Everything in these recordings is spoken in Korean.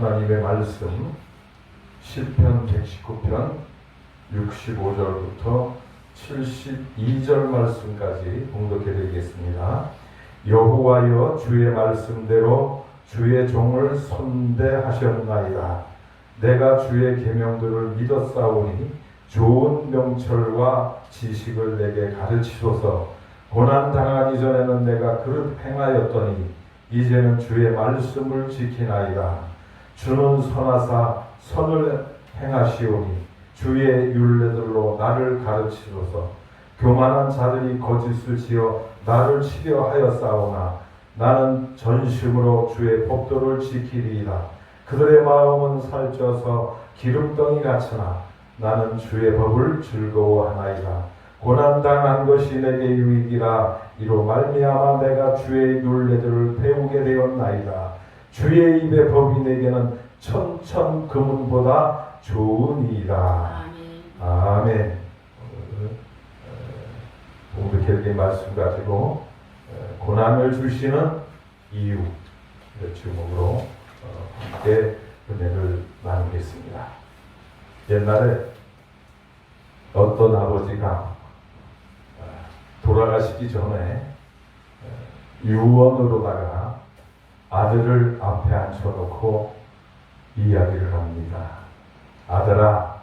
하나님의 말씀 시편 119편 65절부터 72절 말씀까지 봉독해 드리겠습니다. 여호와여, 주의 말씀대로 주의 종을 선대하셨나이다. 내가 주의 계명들을 믿었사오니 좋은 명철과 지식을 내게 가르치소서. 고난당하기 전에는 내가 그릇 행하였더니 이제는 주의 말씀을 지키나이다. 주는 선하사 선을 행하시오니 주의 율례들로 나를 가르치소서. 교만한 자들이 거짓을 지어 나를 치려 하였사오나 나는 전심으로 주의 법도를 지키리이다. 그들의 마음은 살쪄서 기름덩이 같으나 나는 주의 법을 즐거워하나이다. 고난당한 것이 내게 유익이라. 이로 말미암아 내가 주의 율례들을 배우게 되었나이다. 주의 입의 법이 내게는 천천 금은보다 좋으니이다. 아멘. 봉독해드린 말씀 가지고 고난을 주시는 이유 제목으로 함께 은혜를 나누겠습니다. 옛날에 어떤 아버지가 돌아가시기 전에 유언으로다가 아들을 앞에 앉혀놓고 이야기를 합니다. 아들아,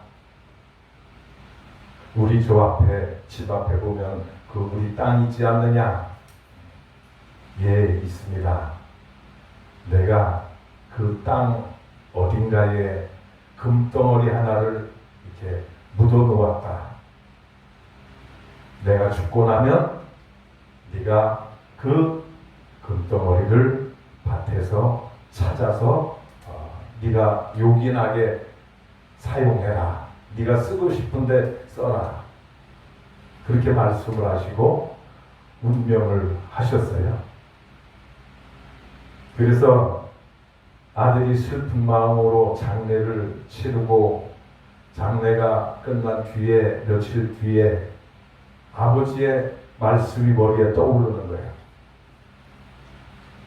우리 저 앞에 집 앞에 보면 그 우리 땅 있지 않느냐? 예, 있습니다. 내가 그 땅 어딘가에 금덩어리 하나를 이렇게 묻어 놓았다. 내가 죽고 나면 네가 그 금덩어리를 밭에서 찾아서 네가 요긴하게 사용해라. 네가 쓰고 싶은데 써라. 그렇게 말씀을 하시고 운명을 하셨어요. 그래서 아들이 슬픈 마음으로 장례를 치르고 장례가 끝난 뒤에 며칠 뒤에 아버지의 말씀이 머리에 떠오르는 거예요.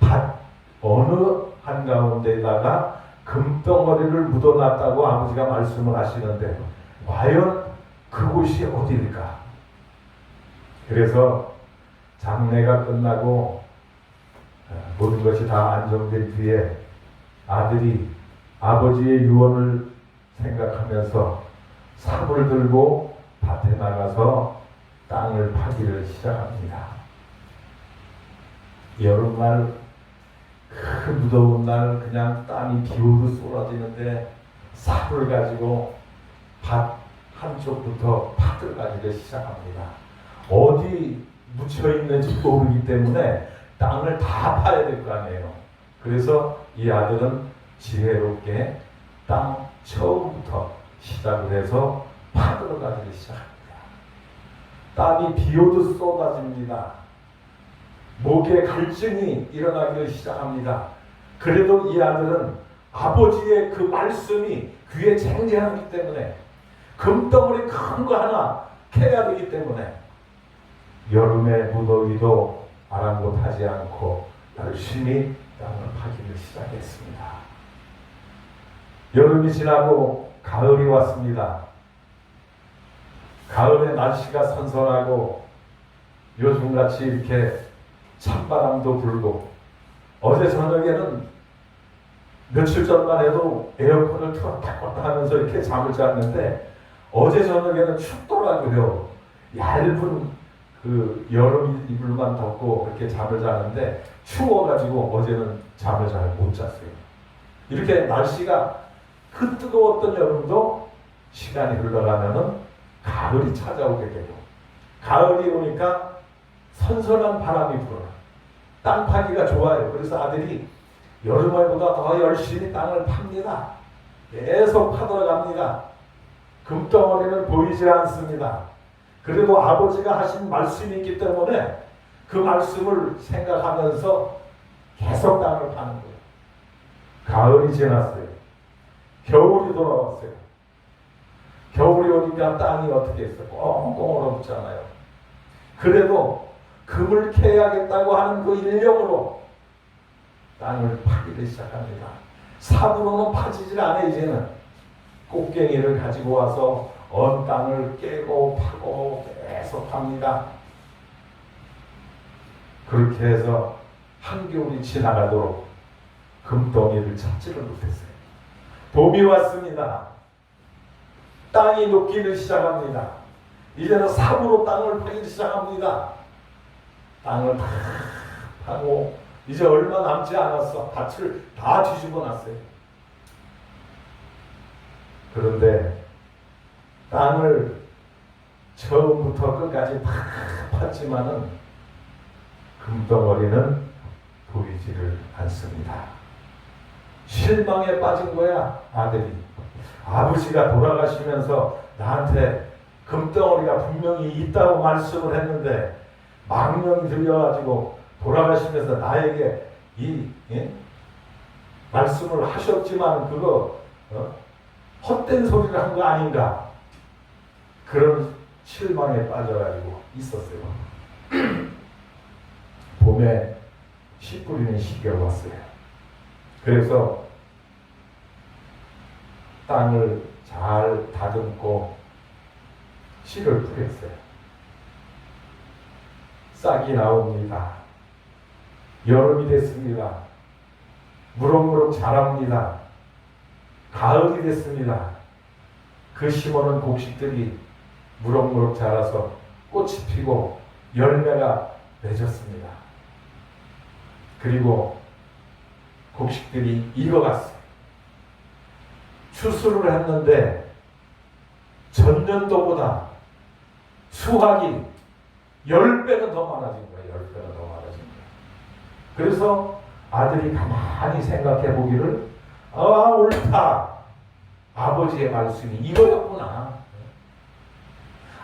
밭 어느 한가운데다가 금덩어리를 묻어놨다고 아버지가 말씀을 하시는데 과연 그곳이 어디일까? 그래서 장례가 끝나고 모든 것이 다 안정된 뒤에 아들이 아버지의 유언을 생각하면서 삽을 들고 밭에 나가서 땅을 파기를 시작합니다. 여름날 그 무더운 날 그냥 땀이 비오듯 쏟아지는데 삽을 가지고 밭 한쪽부터 파들 가지기 시작합니다. 어디 묻혀있는지 모르기 때문에 땅을 다 파야 될 거 아니에요. 그래서 이 아들은 지혜롭게 땅 처음부터 시작을 해서 파들어 가지기 시작합니다. 땀이 비오듯 쏟아집니다. 목에 갈증이 일어나기 시작합니다. 그래도 이 아들은 아버지의 그 말씀이 귀에 쟁쟁하기 때문에 금덩어리 큰 거 하나 캐야 되기 때문에 여름의 무더위도 아랑곳하지 않고 열심히 땅을 파기를 시작했습니다. 여름이 지나고 가을이 왔습니다. 가을에 날씨가 선선하고 요즘같이 이렇게 찬바람도 불고 어제 저녁에는 며칠 전만 해도 에어컨을 틀었다 껐다 하면서 이렇게 잠을 잤는데 어제 저녁에는 춥더라고요. 얇은 그 여름 이불만 덮고 이렇게 잠을 자는데 추워가지고 어제는 잠을 잘 못 잤어요. 이렇게 날씨가 그 뜨거웠던 여름도 시간이 흘러가면은 가을이 찾아오게 되고 가을이 오니까 선선한 바람이 불어요. 땅 파기가 좋아요. 그래서 아들이 여름에보다 더 열심히 땅을 팝니다. 계속 파들어갑니다. 금덩어리는 보이지 않습니다. 그래도 아버지가 하신 말씀이 있기 때문에 그 말씀을 생각하면서 계속 땅을 파는 거예요. 가을이 지났어요. 겨울이 돌아왔어요. 겨울이 오니까 땅이 어떻게 했어요? 꽁꽁 얼어붙잖아요. 그래도 금을 캐야겠다고 하는 그 일념으로 땅을 파기를 시작합니다. 삽으로는 파지질 않아. 이제는 꽃갱이를 가지고 와서 언 땅을 깨고 파고 계속 팝니다. 그렇게 해서 한겨울이 지나가도록 금덩이를 찾지를 못했어요. 봄이 왔습니다. 땅이 녹기를 시작합니다. 이제는 삽으로 땅을 파기 시작합니다. 땅을 다 파고 이제 얼마 남지 않았어. 밭을 다 뒤집어 놨어요. 그런데 땅을 처음부터 끝까지 다 팠지만은 금덩어리는 보이지를 않습니다. 실망에 빠진 거야, 아들이. 아버지가 돌아가시면서 나한테 금덩어리가 분명히 있다고 말씀을 했는데 망령이 들려가지고 돌아가시면서 나에게 말씀을 하셨지만 그거 헛된 소리를 한 거 아닌가, 그런 실망에 빠져가지고 있었어요. 봄에 씨 뿌리는 시기가 왔어요. 그래서 땅을 잘 다듬고 씨를 뿌렸어요. 싹이 나옵니다. 여름이 됐습니다. 무럭무럭 자랍니다. 가을이 됐습니다. 그 심어놓은 곡식들이 무럭무럭 자라서 꽃이 피고 열매가 맺었습니다. 그리고 곡식들이 익어갔어요. 추수를 했는데 전년도보다 수확이 10배가 더 많아진 거예요. 10배가 더 많아진 거예요. 그래서 아들이 가만히 생각해 보기를, 아, 옳다. 아버지의 말씀이 이거였구나.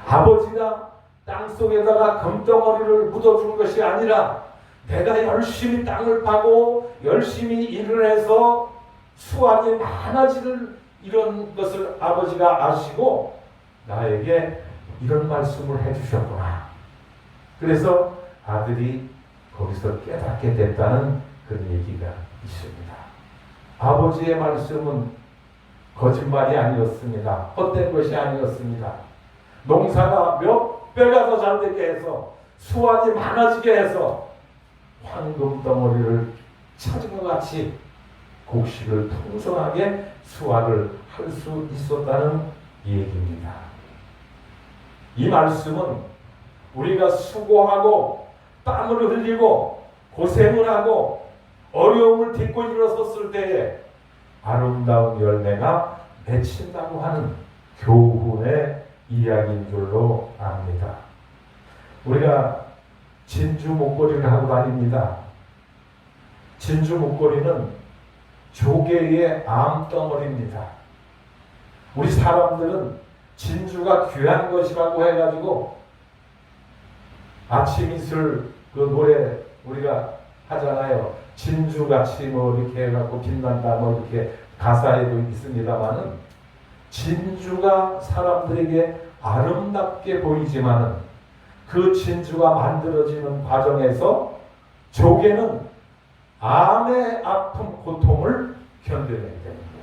아버지가 땅속에다가 금덩어리를 묻어준 것이 아니라 내가 열심히 땅을 파고 열심히 일을 해서 수확이 많아지는 이런 것을 아버지가 아시고 나에게 이런 말씀을 해주셨구나. 그래서 아들이 거기서 깨닫게 됐다는 그런 얘기가 있습니다. 아버지의 말씀은 거짓말이 아니었습니다. 헛된 것이 아니었습니다. 농사가 몇 배가 더 잘 되게 해서 수확이 많아지게 해서 황금 덩어리를 찾은 것 같이 곡식을 풍성하게 수확을 할 수 있었다는 얘기입니다. 이 말씀은 우리가 수고하고 땀을 흘리고 고생을 하고 어려움을 딛고 일어섰을 때에 아름다운 열매가 맺힌다고 하는 교훈의 이야기인 줄로 압니다. 우리가 진주 목걸이를 하고 다닙니다. 진주 목걸이는 조개의 암덩어리입니다. 우리 사람들은 진주가 귀한 것이라고 해가지고 아침 이슬 그 노래 우리가 하잖아요. 진주같이 뭐 이렇게 해갖고 빛난다 뭐 이렇게 가사에도 있습니다만은, 진주가 사람들에게 아름답게 보이지만은 그 진주가 만들어지는 과정에서 조개는 암의 아픔 고통을 견뎌내야 됩니다.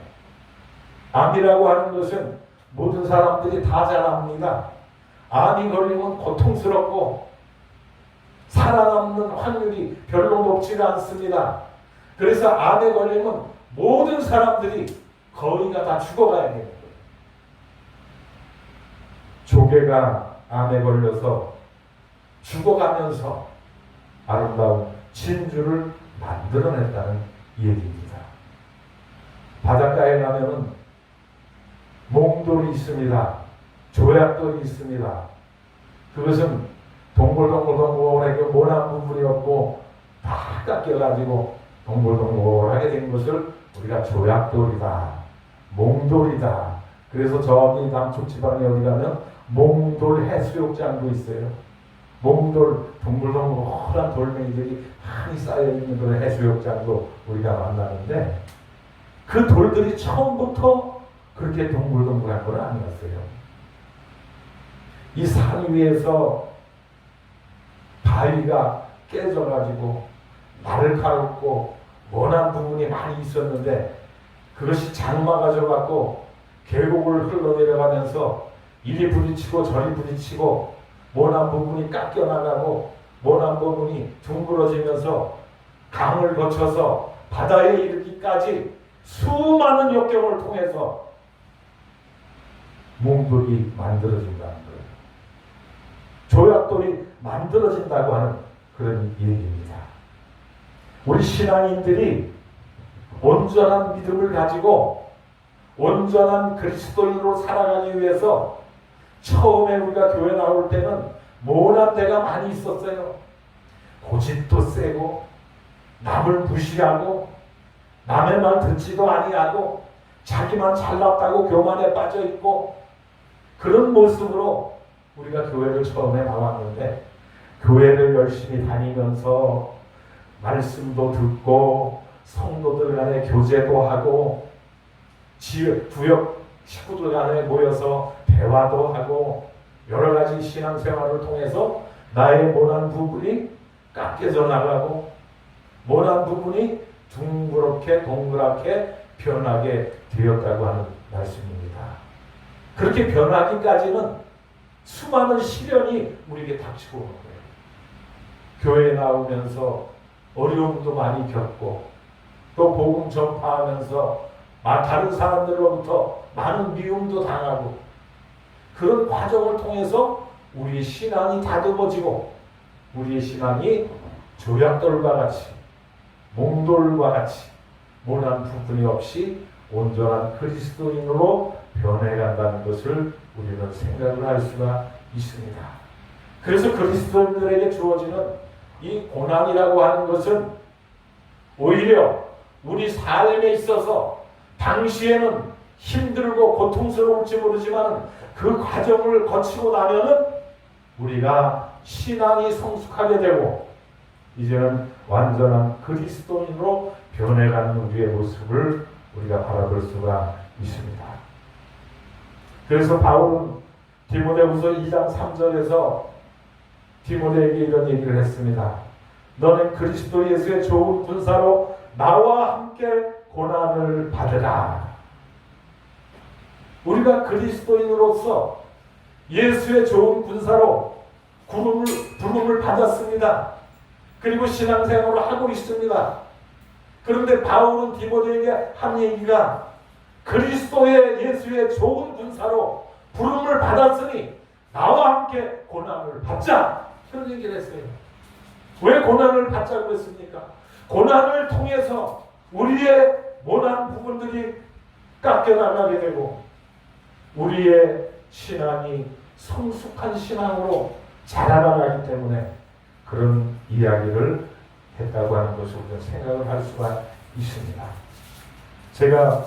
암이라고 하는 것은 모든 사람들이 다 잘 압니다. 암이 걸리면 고통스럽고 살아남는 확률이 별로 높지가 않습니다. 그래서 암에 걸리면 모든 사람들이 거의가 다 죽어가야 되는 거예요. 조개가 암에 걸려서 죽어가면서 아름다운 진주를 만들어냈다는 얘기입니다. 바닷가에 가면은 몽돌이 있습니다. 조약돌이 있습니다. 그것은 동글동글동글하게 모난 부분이 없고 다 깎여가지고 동글동글하게 된 것을 우리가 조약돌이다, 몽돌이다. 그래서 저기 남쪽 지방에 어디 가면 몽돌 해수욕장도 있어요. 몽돌 동글동글한 돌멩이들이 많이 쌓여있는 그런 해수욕장도 우리가 만나는데, 그 돌들이 처음부터 그렇게 동글동글한 건 아니었어요. 이 산 위에서 바위가 깨져가지고 날카롭고 원한 부분이 많이 있었는데 그것이 장마가 져갖고 계곡을 흘러내려가면서 이리 부딪히고 저리 부딪히고 모난 부분이 깎여나가고 모난 부분이 둥그러지면서 강을 거쳐서 바다에 이르기까지 수많은 역경을 통해서 몽돌이 만들어진다는 거예요. 조약돌이 만들어진다고 하는 그런 얘기입니다. 우리 신앙인들이 온전한 믿음을 가지고 온전한 그리스도인으로 살아가기 위해서 처음에 우리가 교회 나올 때는 모난 데가 많이 있었어요. 고집도 세고 남을 무시하고 남의 말 듣지도 아니하고 자기만 잘났다고 교만에 빠져 있고 그런 모습으로 우리가 교회를 처음에 나왔는데 교회를 열심히 다니면서 말씀도 듣고 성도들 간에 교제도 하고 구역 식구들 간에 모여서 대화도 하고 여러 가지 신앙생활을 통해서 나의 모난 부분이 깎여져 나가고 모난 부분이 둥그렇게 동그랗게 변하게 되었다고 하는 말씀입니다. 그렇게 변하기까지는 수많은 시련이 우리에게 닥치고 오는 거예요. 교회에 나오면서 어려움도 많이 겪고 또 복음 전파하면서 다른 사람들로부터 많은 미움도 당하고 그런 과정을 통해서 우리의 신앙이 다듬어지고 우리의 신앙이 조약돌과 같이 몽돌과 같이 모난 부분이 없이 온전한 그리스도인으로 변해간다는 것을 우리는 생각을 할 수가 있습니다. 그래서 그리스도인들에게 주어지는 이 고난이라고 하는 것은 오히려 우리 삶에 있어서 당시에는 힘들고 고통스러울지 모르지만 그 과정을 거치고 나면은 우리가 신앙이 성숙하게 되고 이제는 완전한 그리스도인으로 변해가는 우리의 모습을 우리가 바라볼 수가 있습니다. 그래서 바울은 디모데후서 2장 3절에서 디모데에게 이런 얘기를 했습니다. 너는 그리스도 예수의 좋은 군사로 나와 함께 고난을 받으라. 우리가 그리스도인으로서 예수의 좋은 군사로 부름을 받았습니다. 그리고 신앙생활을 하고 있습니다. 그런데 바울은 디모데에게 한 얘기가 그리스도의 예수의 좋은 군사로 부름을 받았으니 나와 함께 고난을 받자. 그런 얘기를 했어요. 왜 고난을 받자고 했습니까? 고난을 통해서 우리의 모난 부분들이 깎여나가게 되고 우리의 신앙이 성숙한 신앙으로 자라나가기 때문에 그런 이야기를 했다고 하는 것을 우리가 생각을 할 수가 있습니다. 제가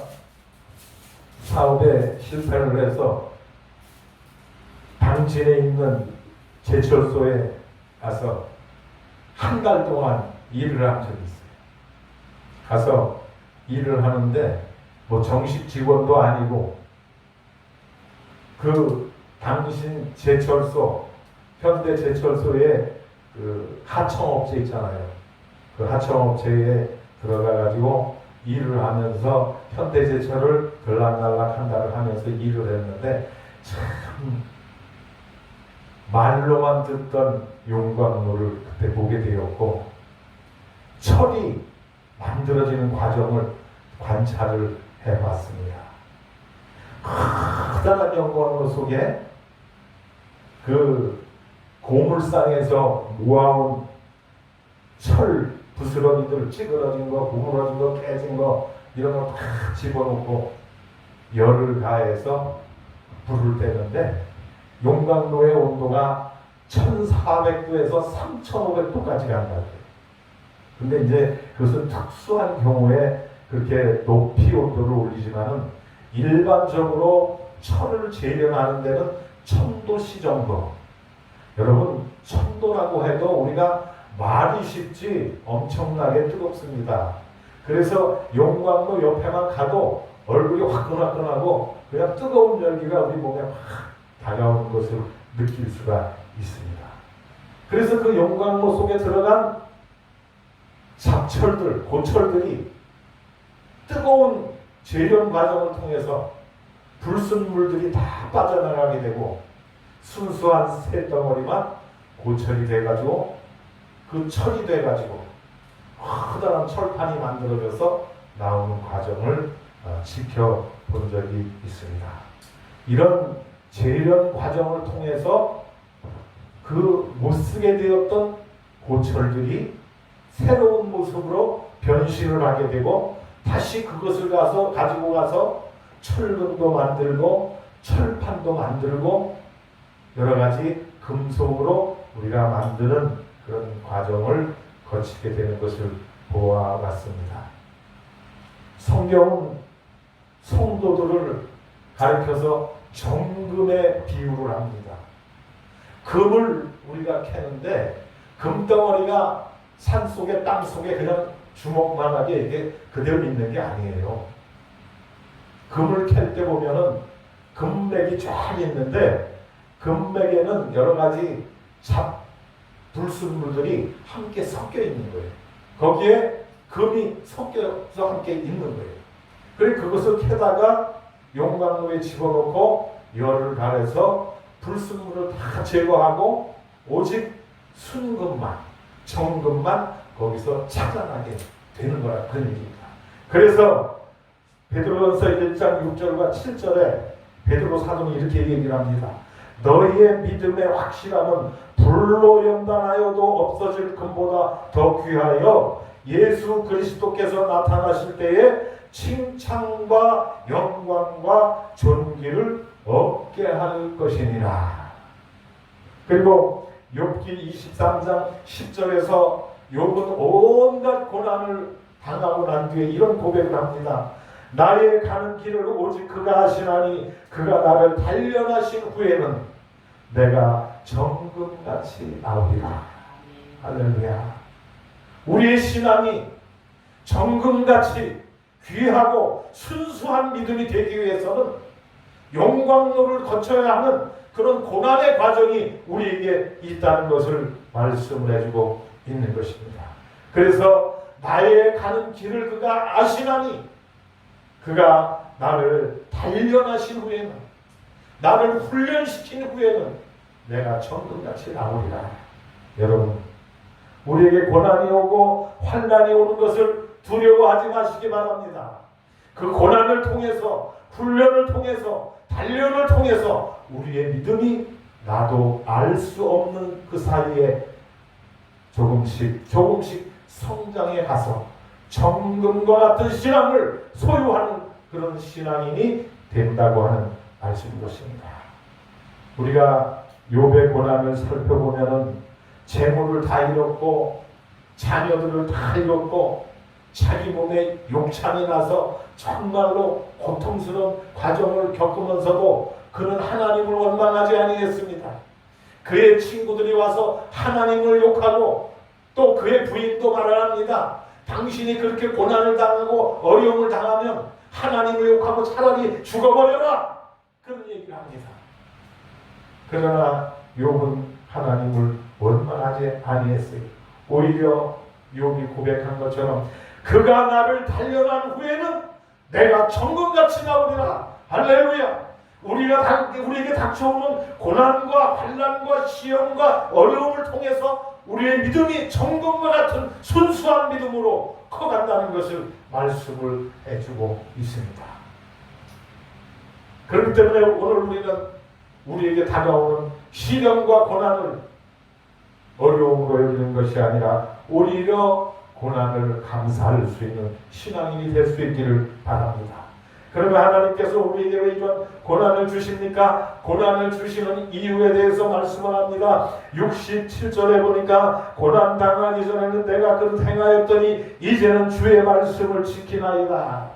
사업에 실패를 해서 당진에 있는 제철소에 가서 한 달 동안 일을 한 적이 있어요. 가서 일을 하는데 뭐 정식 직원도 아니고 그 당신 제철소 현대 제철소에 그 하청업체 있잖아요. 그 하청업체에 들어가가지고 일을 하면서 현대제철을 들락날락 한 달을 하면서 일을 했는데 참 말로만 듣던 용광로를 그때 보게 되었고 철이 만들어지는 과정을 관찰을 해봤습니다. 커다란 용광로 속에 그 고물상에서 모아온 철 부스러기들 찌그러진 거, 구부러진 거, 깨진 거 이런 거 다 집어넣고 열을 가해서 불을 떼는데 용광로의 온도가 1400도에서 3500도까지 간다고요. 근데 이제 그것은 특수한 경우에 그렇게 높이 온도를 올리지만은 일반적으로 철을 재련하는 데는 1000도씨 정도. 여러분 1000도라고 해도 우리가 말이 쉽지 엄청나게 뜨겁습니다. 그래서 용광로 옆에만 가도 얼굴이 화끈화끈하고 그냥 뜨거운 열기가 우리 몸에 확 다가오는 것을 느낄 수가 있습니다. 그래서 그 용광로 속에 들어간 잡철들, 고철들이 뜨거운 재련 과정을 통해서 불순물들이 다 빠져나가게 되고 순수한 쇳덩어리만 고철이 돼가지고 그 철이 돼가지고 커다란 철판이 만들어져서 나오는 과정을 지켜본 적이 있습니다. 이런 재련 과정을 통해서 그 못쓰게 되었던 고철들이 새로운 모습으로 변신을 하게 되고 다시 그것을 가지고 가서 철근도 만들고 철판도 만들고 여러 가지 금속으로 우리가 만드는 그런 과정을 거치게 되는 것을 보아왔습니다. 성경은 성도들을 가리켜서 정금의 비유를 합니다. 금을 우리가 캐는데 금덩어리가 산속에 땅속에 그냥 주먹만하게 이게 그대로 있는 게 아니에요. 금을 캘 때 보면은 금맥이 쫙 있는데 금맥에는 여러 가지 불순물들이 함께 섞여 있는 거예요. 거기에 금이 섞여서 함께 있는 거예요. 그래서 그것을 캐다가 용광로에 집어넣고 열을 가해서 불순물을 다 제거하고 오직 순금만, 정금만 거기서 찾아나게 되는 거라 그런 얘기입니다. 그래서 베드로전서 1장 6절과 7절에 베드로 사도는 이렇게 얘기를 합니다. 너희의 믿음의 확실함은 불로 연단하여도 없어질 금보다 더 귀하여 예수 그리스도께서 나타나실 때에 칭찬과 영광과 존귀를 얻게 할 것이니라. 그리고 욥기 23장 10절에서 욥은 온갖 고난을 당하고 난 뒤에 이런 고백을 합니다. 나의 가는 길을 오직 그가 하시나니 그가 나를 단련하신 후에는 내가 정금같이 나오리라. 할렐루야. 우리의 신앙이 정금같이 귀하고 순수한 믿음이 되기 위해서는 용광로를 거쳐야 하는 그런 고난의 과정이 우리에게 있다는 것을 말씀을 해주고 있는 것입니다. 그래서 나의 가는 길을 그가 아시나니 그가 나를 단련하신 후에는 나를 훈련시킨 후에는 내가 정금같이 나오리라. 여러분, 우리에게 고난이 오고 환난이 오는 것을 두려워하지 마시기 바랍니다. 그 고난을 통해서 훈련을 통해서 단련을 통해서 우리의 믿음이 나도 알 수 없는 그 사이에 조금씩 성장해 가서 정금과 같은 신앙을 소유하는 그런 신앙인이 된다고 하는 말씀인 것입니다. 우리가 욥의 고난을 살펴보면은 재물을 다 잃었고 자녀들을 다 잃었고 자기 몸에 욕창이 나서 정말로 고통스러운 과정을 겪으면서도 그는 하나님을 원망하지 아니했습니다. 그의 친구들이 와서 하나님을 욕하고 또 그의 부인도 말을 합니다. 당신이 그렇게 고난을 당하고 어려움을 당하면 하나님을 욕하고 차라리 죽어버려라. 그런 얘기를 합니다. 그러나 욥은 하나님을 원망하지 아니했어요. 오히려 욥이 고백한 것처럼 그가 나를 단련한 후에는 내가 정금같이 나오리라. 할렐루야. 우리에게 닥쳐오는 고난과 환난과 시험과 어려움을 통해서 우리의 믿음이 정금과 같은 순수한 믿음으로 커간다는 것을 말씀을 해주고 있습니다. 그렇기 때문에 오늘 우리는 우리에게 다가오는 시련과 고난을 어려움으로 여기는 것이 아니라 오히려 고난을 감사할 수 있는 신앙인이 될 수 있기를 바랍니다. 그러면 하나님께서 우리에게 왜 이런 고난을 주십니까? 고난을 주시는 이유에 대해서 말씀을 합니다. 67절에 보니까 고난 당하기 전에는 내가 그릇 행하였더니 이제는 주의 말씀을 지키나이다.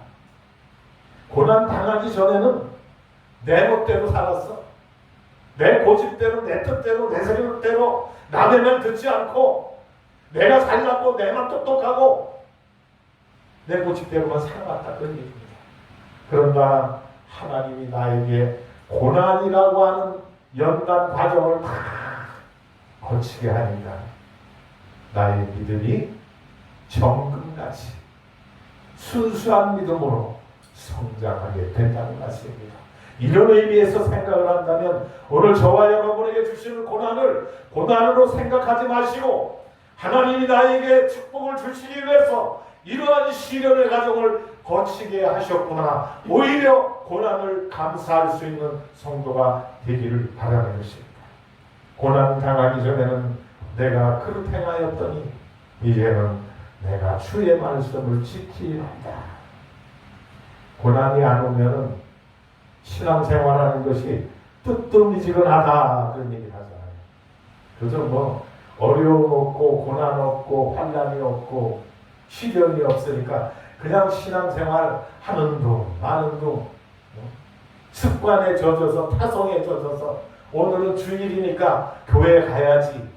고난 당하기 전에는 내 멋대로 살았어. 내 고집대로, 내 뜻대로, 내 생각대로 남의 말 듣지 않고 내가 잘났고 내가 똑똑하고 내 고집대로만 살아왔다. 그런 얘기입니다. 그러나 하나님이 나에게 고난이라고 하는 연단 과정을 다 거치게 하니까 나의 믿음이 정금같이 순수한 믿음으로 성장하게 된다는 말씀입니다. 이런 의미에서 생각을 한다면 오늘 저와 여러분에게 주시는 고난으로 생각하지 마시고 하나님이 나에게 축복을 주시기 위해서 이러한 시련의 과정을 거치게 하셨구나. 오히려 고난을 감사할 수 있는 성도가 되기를 바라는 것입니다. 고난 당하기 전에는 내가 그릇 행하였더니 이제는 내가 주의 말씀을 지키려 한다. 고난이 안 오면은 신앙생활하는 것이 뜨뜻미지근하다 그런 얘기를 하잖아요. 그저 뭐 어려움 없고 고난 없고 환난이 없고 시련이 없으니까 그냥 신앙생활 하는 둥 마는 둥 습관에 젖어서 타성에 젖어서 오늘은 주일이니까 교회 가야지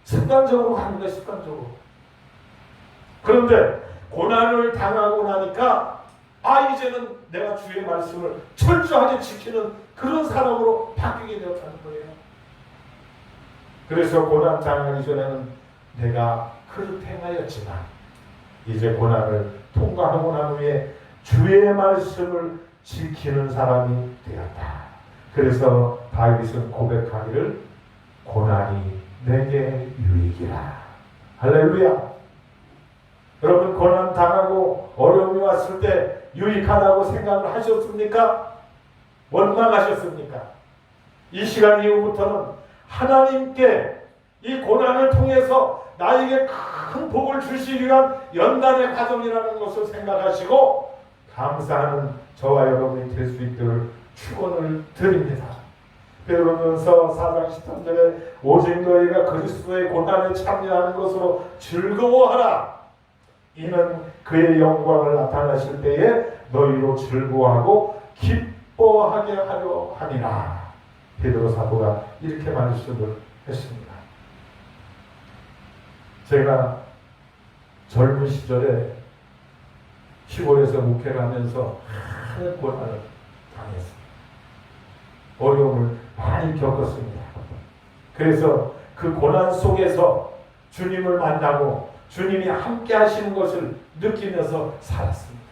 습관적으로 가는 거예요. 습관적으로. 그런데 고난을 당하고 나니까 이제는 내가 주의 말씀을 철저하게 지키는 그런 사람으로 바뀌게 되었다는 거예요. 그래서 고난 당하기 전에는 내가 그릇 행하였지만 이제 고난을 통과하고 난 후에 주의 말씀을 지키는 사람이 되었다. 그래서 다윗은 고백하기를 고난이 내게 유익이라. 할렐루야. 여러분 고난 당하고 어려움이 왔을 때 유익하다고 생각을 하셨습니까? 원망하셨습니까? 이 시간 이후부터는 하나님께 이 고난을 통해서 나에게 큰 복을 주시기 위한 연단의 과정이라는 것을 생각하시고 감사하는 저와 여러분이 될 수 있도록 축원을 드립니다. 베드로전서 4장 13절에 오직 너희가 그리스도의 고난에 참여하는 것으로 즐거워하라. 이는 그의 영광을 나타나실 때에 너희로 즐거워하고 기뻐하게 하려 함이라. 베드로 사도가 이렇게 말씀을 했습니다. 제가 젊은 시절에 시골에서 목회를 하면서 많은 고난을 당했습니다. 어려움을 많이 겪었습니다. 그래서 그 고난 속에서 주님을 만나고 주님이 함께 하시는 것을 느끼면서 살았습니다.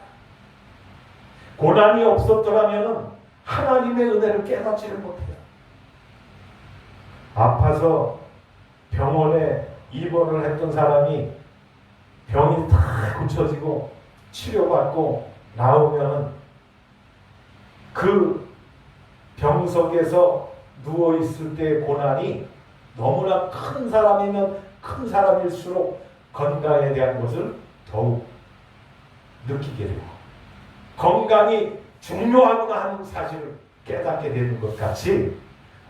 고난이 없었더라면 하나님의 은혜를 깨닫지를 못해요. 아파서 병원에 입원을 했던 사람이 병이 다 고쳐지고 치료받고 나오면 그 병석에서 누워있을 때의 고난이 너무나 큰 사람이면 큰 사람일수록 건강에 대한 것을 더욱 느끼게 되고 건강이 중요하구나 하는 사실을 깨닫게 되는 것 같이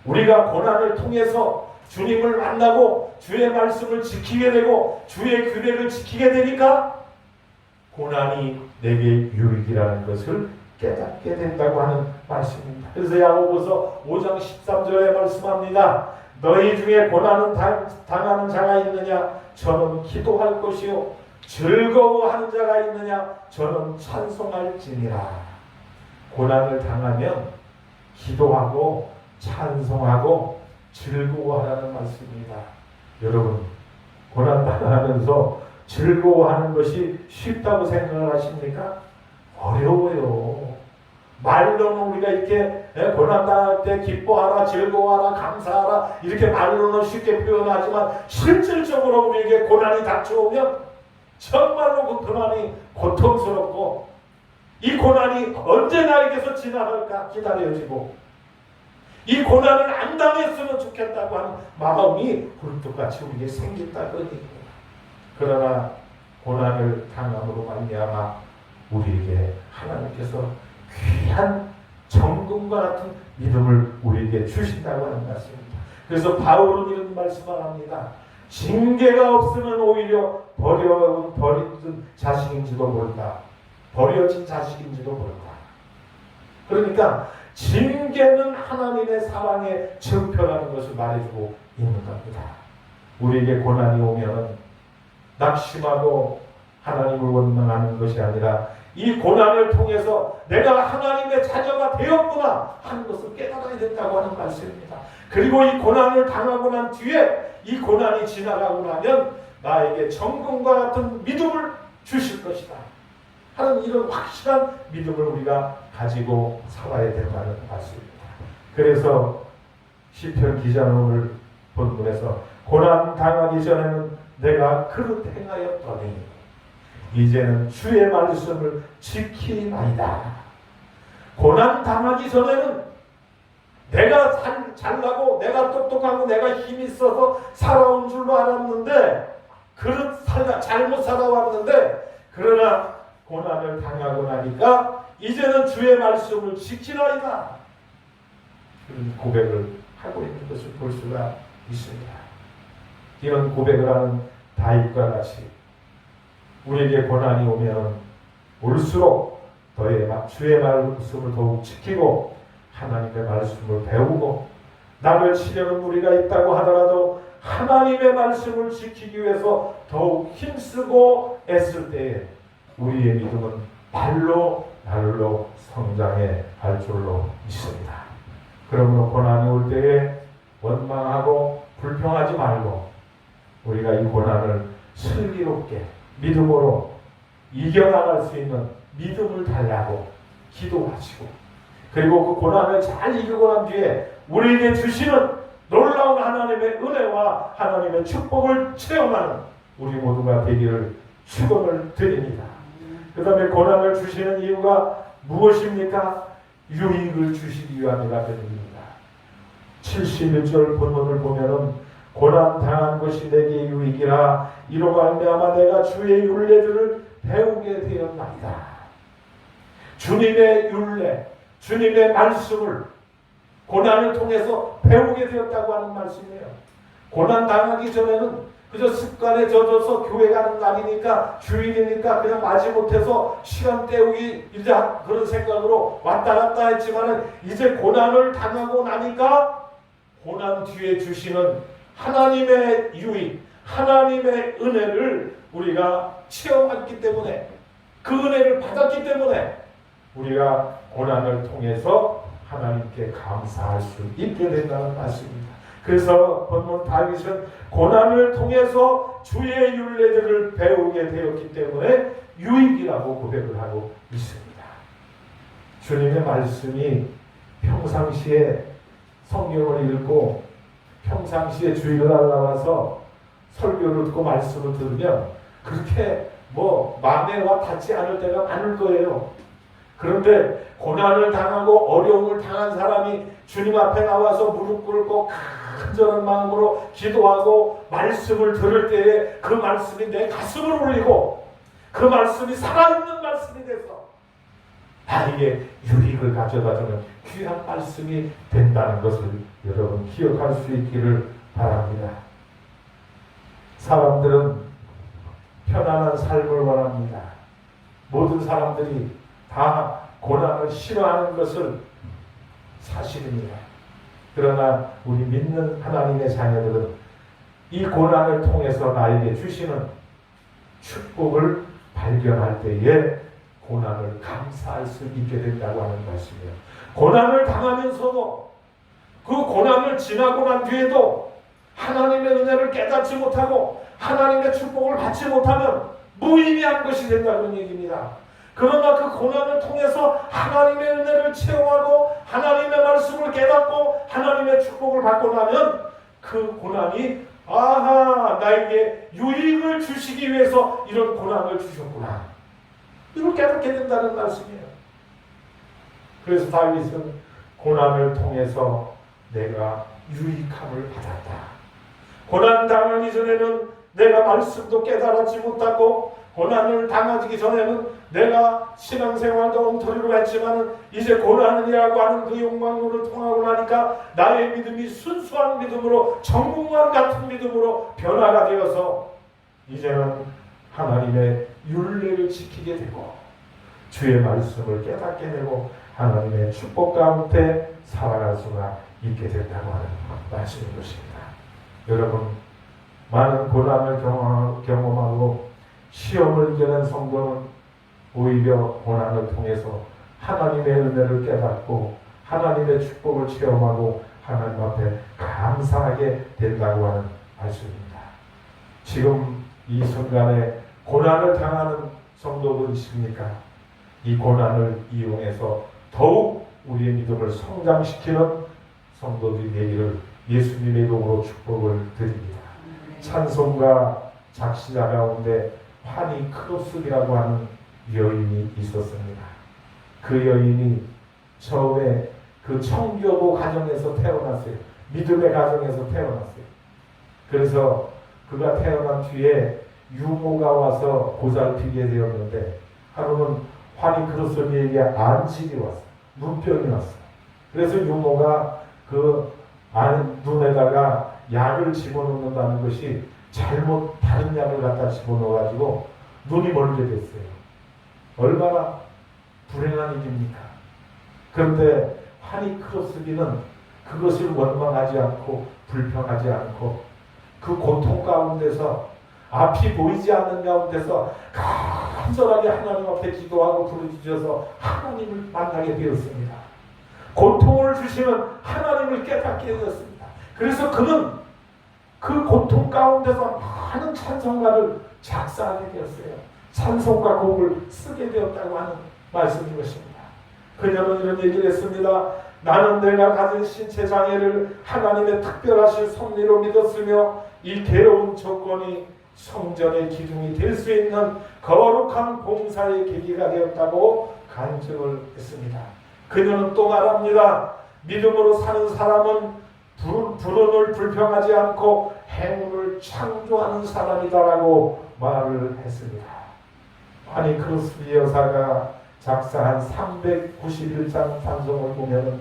우리가 고난을 통해서 주님을 만나고 주의 말씀을 지키게 되고 주의 규례를 지키게 되니까 고난이 내게 유익이라는 것을 깨닫게 된다고 하는 말씀입니다. 그래서 야고보서 5장 13절에 말씀합니다. 너희 중에 고난을 당하는 자가 있느냐? 저는 기도할 것이요 즐거워하는 자가 있느냐? 저는 찬송할지니라. 고난을 당하면 기도하고 찬송하고 즐거워하라는 말씀입니다. 여러분 고난 당하면서 즐거워하는 것이 쉽다고 생각을 하십니까? 어려워요. 말로는 우리가 이렇게 고난당할 때 기뻐하라, 즐거워하라, 감사하라 이렇게 말로는 쉽게 표현하지만 실질적으로 우리에게 고난이 닥쳐오면 정말로 그 고난이 고통스럽고 이 고난이 언제 나에게서 지나갈까 기다려지고 이 고난을 안 당했으면 좋겠다고 하는 마음이 굴뚝같이 우리에게 생긴다는 얘기입니다. 그러나 고난을 당함으로 말미암아 우리에게 하나님께서 귀한 정금과 같은 믿음을 우리에게 주신다고 하는 말씀입니다. 그래서 바울은 이런 말씀을 합니다. 징계가 없으면 오히려 버려진 자식인지도 모른다. 버려진 자식인지도 모른다. 그러니까 징계는 하나님의 사랑의 증표라는 것을 말해주고 있는 겁니다. 우리에게 고난이 오면 낙심하고 하나님을 원망하는 것이 아니라 이 고난을 통해서 내가 하나님의 자녀가 되었구나 하는 것을 깨달아야 된다고 하는 말씀입니다. 그리고 이 고난을 당하고 난 뒤에 이 고난이 지나가고 나면 나에게 정금과 같은 믿음을 주실 것이다. 하는 이런 확실한 믿음을 우리가 가지고 살아야 된다는 말씀입니다. 그래서 시편 기자는 오늘 본문에서 고난 당하기 전에는 내가 그릇 행하였더니 이제는 주의 말씀을 지키나이다. 고난 당하기 전에는 내가 잘나고 내가 똑똑하고 내가 힘이 있어서 살아온 줄로 알았는데 잘못 살아왔는데 그러나 고난을 당하고 나니까 이제는 주의 말씀을 지키나이다. 그런 고백을 하고 있는 것을 볼 수가 있습니다. 이런 고백을 하는 다윗과 같이 우리에게 고난이 오면 올수록 주의 말씀을 더욱 지키고 하나님의 말씀을 배우고 나를 치려는 무리가 있다고 하더라도 하나님의 말씀을 지키기 위해서 더욱 힘쓰고 애쓸 때에 우리의 믿음은 날로 성장해 갈 줄로 믿습니다. 그러므로 고난이 올 때에 원망하고 불평하지 말고 우리가 이 고난을 슬기롭게 믿음으로 이겨나갈 수 있는 믿음을 달라고 기도하시고 그리고 그 고난을 잘 이기고 난 뒤에 우리에게 주시는 놀라운 하나님의 은혜와 하나님의 축복을 체험하는 우리 모두가 되기를 축원을 드립니다. 그 다음에 고난을 주시는 이유가 무엇입니까? 유익을 주시기 위함이라 됩니다. 71절 본문을 보면은 고난 당한 것이 내게 유익이라 이로 말미암아 내가 주의 율례들을 배우게 되었나이다. 주님의 율례, 주님의 말씀을 고난을 통해서 배우게 되었다고 하는 말씀이에요. 고난 당하기 전에는 그저 습관에 젖어서 교회 가는 날이니까 주일이니까 그냥 마지못해서 시간 때우기 이제 그런 생각으로 왔다 갔다 했지만은 이제 고난을 당하고 나니까 고난 뒤에 주시는 하나님의 유익, 하나님의 은혜를 우리가 체험했기 때문에 그 은혜를 받았기 때문에 우리가 고난을 통해서 하나님께 감사할 수 있게 된다는 말씀입니다. 그래서 본문 다윗은 고난을 통해서 주의 율례들을 배우게 되었기 때문에 유익이라고 고백을 하고 있습니다. 주님의 말씀이 평상시에 성경을 읽고 평상시에 주일날 나와서 설교를 듣고 말씀을 들으면 그렇게 마음에 와 닿지 않을 때가 많을 거예요. 그런데 고난을 당하고 어려움을 당한 사람이 주님 앞에 나와서 무릎 꿇고 간절한 마음으로 기도하고 말씀을 들을 때에 그 말씀이 내 가슴을 울리고 그 말씀이 살아있는 말씀이 돼서 나에게 유익을 가져다주는 귀한 말씀이 된다는 것을 여러분 기억할 수 있기를 바랍니다. 사람들은 편안한 삶을 원합니다. 모든 사람들이 다 고난을 싫어하는 것을 사실입니다. 그러나 우리 믿는 하나님의 자녀들은 이 고난을 통해서 나에게 주시는 축복을 발견할 때에 고난을 감사할 수 있게 된다고 하는 말씀이에요. 고난을 당하면서도 그 고난을 지나고 난 뒤에도 하나님의 은혜를 깨닫지 못하고 하나님의 축복을 받지 못하면 무의미한 것이 된다는 얘기입니다. 그러나 그 고난을 통해서 하나님의 은혜를 체험하고 하나님의 말씀을 깨닫고 하나님의 축복을 받고 나면 그 고난이 나에게 유익을 주시기 위해서 이런 고난을 주셨구나. 이걸 깨닫게 된다는 말씀이에요. 그래서 다윗은 고난을 통해서 내가 유익함을 받았다. 고난 당하기 전에는 내가 말씀도 깨달았지 못하고 고난을 당하기 전에는 내가 신앙생활도 엉터리로 했지만 이제 고난이라고 하는 그 욕망론을 통하고 나니까 나의 믿음이 순수한 믿음으로 정궁만 같은 믿음으로 변화가 되어서 이제는 하나님의 율례를 지키게 되고 주의 말씀을 깨닫게 되고 하나님의 축복 가운데 살아갈 수가 있게 된다고 하는 말씀인 것입니다. 여러분, 많은 고난을 경험하고 시험을 이겨낸 성도는 오히려 고난을 통해서 하나님의 은혜를 깨닫고 하나님의 축복을 체험하고 하나님 앞에 감사하게 된다고 하는 말씀입니다. 지금 이 순간에 고난을 당하는 성도들이십니까? 이 고난을 이용해서 더욱 우리의 믿음을 성장시키는 성도들이 되기를 예수님의 이름으로 축복을 드립니다. 찬송가 작시자 가운데 파니 크로스기라고 하는 여인이 있었습니다. 그 여인이 처음에 그 청교도 가정에서 태어났어요. 믿음의 가정에서 태어났어요. 그래서 그가 태어난 뒤에 유모가 와서 보살피게 되었는데 하루는 파니 크로스기에게 안질이 왔어요. 눈병이 왔어요. 그래서 유모가 그 눈에다가 약을 집어넣는다는 것이 잘못 다른 약을 갖다 집어넣어가지고 눈이 멀게 됐어요. 얼마나 불행한 일입니까? 그런데 파니 크로스기는 그것을 원망하지 않고 불평하지 않고 그 고통 가운데서 앞이 보이지 않는 가운데서 간절하게 하나님 앞에 기도하고 부르짖어서 하나님을 만나게 되었습니다. 고통을 주시는 하나님을 깨닫게 되었습니다. 그래서 그는 그 고통 가운데서 많은 찬송가를 작사하게 되었어요. 찬송가 곡을 쓰게 되었다고 하는 말씀인 것입니다. 그녀는 이런 얘기를 했습니다. 나는 내가 가진 신체 장애를 하나님의 특별하신 섭리로 믿었으며 이 괴로운 조건이 성전의 기둥이 될 수 있는 거룩한 봉사의 계기가 되었다고 간증을 했습니다. 그녀는 또 말합니다. 믿음으로 사는 사람은 불운을 불평하지 않고 행운을 창조하는 사람이다라고 말을 했습니다. 파니 크로스기 여사가 작사한 391장 찬송을 보면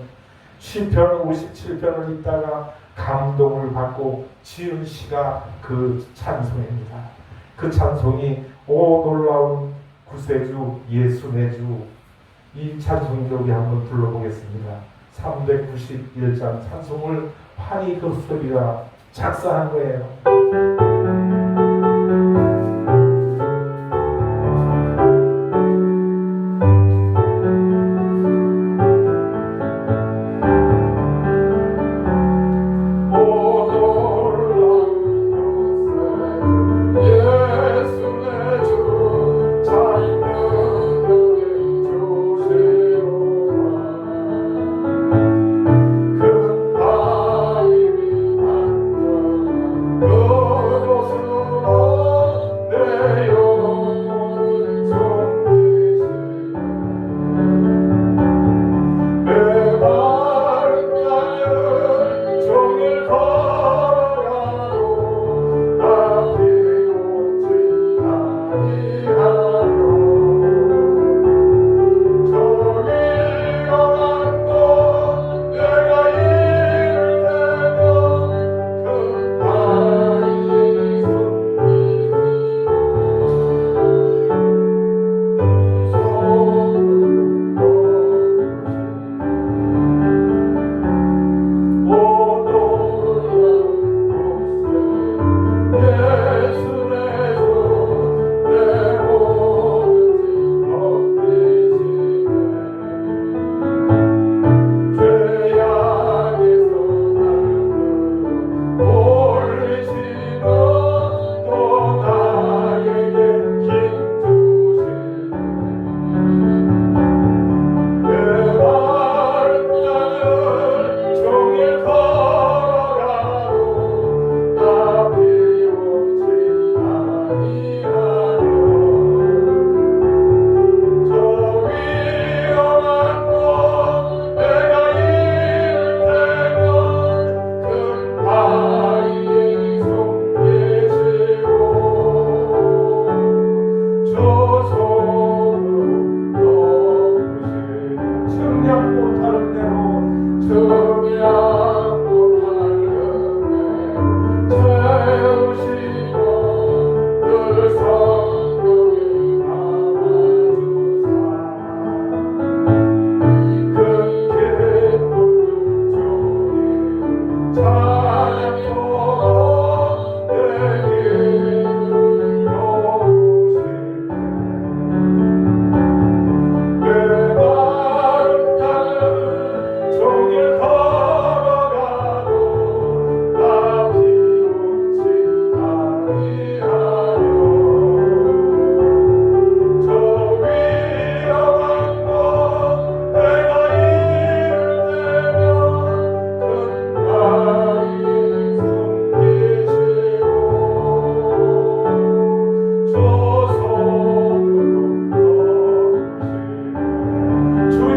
시편 57편을 읽다가 감동을 받고 지은 시가 그 찬송입니다. 그 찬송이 오 놀라운 구세주 예수 내 주, 이 찬송도 우리 한번 불러보겠습니다. 391장 찬송을 파니 크로스기가 작사한 거예요.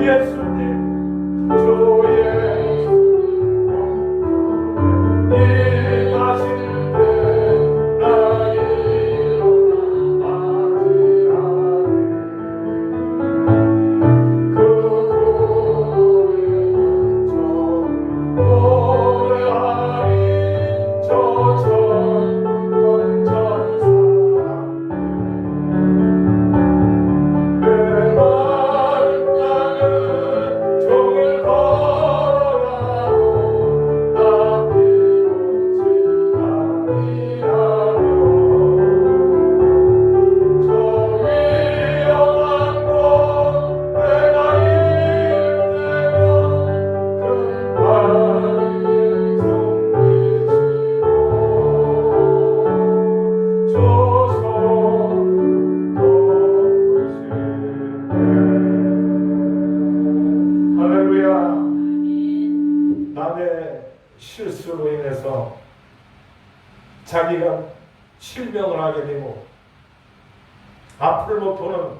예수님 주 예수 이 가실 때 나의 일어나 맞이하리 그 고백은 저 노래하리 저 천군 천사 내 마른 땅은 종일 걸어가고 나 피곤치 아니하며 저 위험한 곳 내가 이를 때면 큰 바위에 숨기시고 조소 할렐루야. 남의 실수로 인해서 자기가 실명을 하게 되고 앞을 못 보는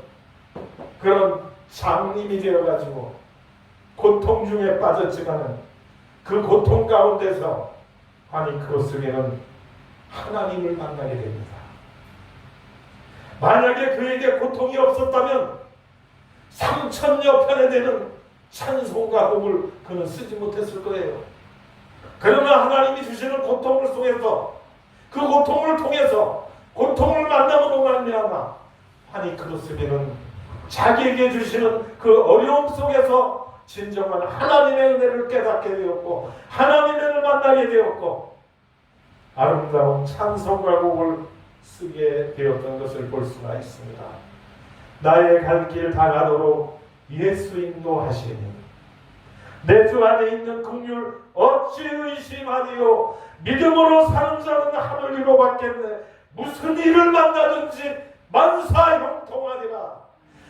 그런 장님이 되어가지고 고통 중에 빠졌지만은 그 고통 가운데서 아니 그것에는 하나님을 만나게 됩니다. 만약에 그에게 고통이 없었다면 3천여 편에 되는 찬송가 곡을 그는 쓰지 못했을 거예요. 그러나 하나님이 주시는 고통을 통해서 그 고통을 통해서 고통을 만남으로 말미암아 아니 그렇으면은 자기에게 주시는 그 어려움 속에서 진정한 하나님의 은혜를 깨닫게 되었고 하나님의 은혜를 만나게 되었고 아름다운 찬송가 곡을 쓰게 되었던 것을 볼 수가 있습니다. 나의 갈 길 다가도록 예수 인도하시니 내 주 안에 있는 긍휼 어찌 의심하리요 믿음으로 사는 자는 하늘 위로 받겠네 무슨 일을 만나든지 만사 형통하리라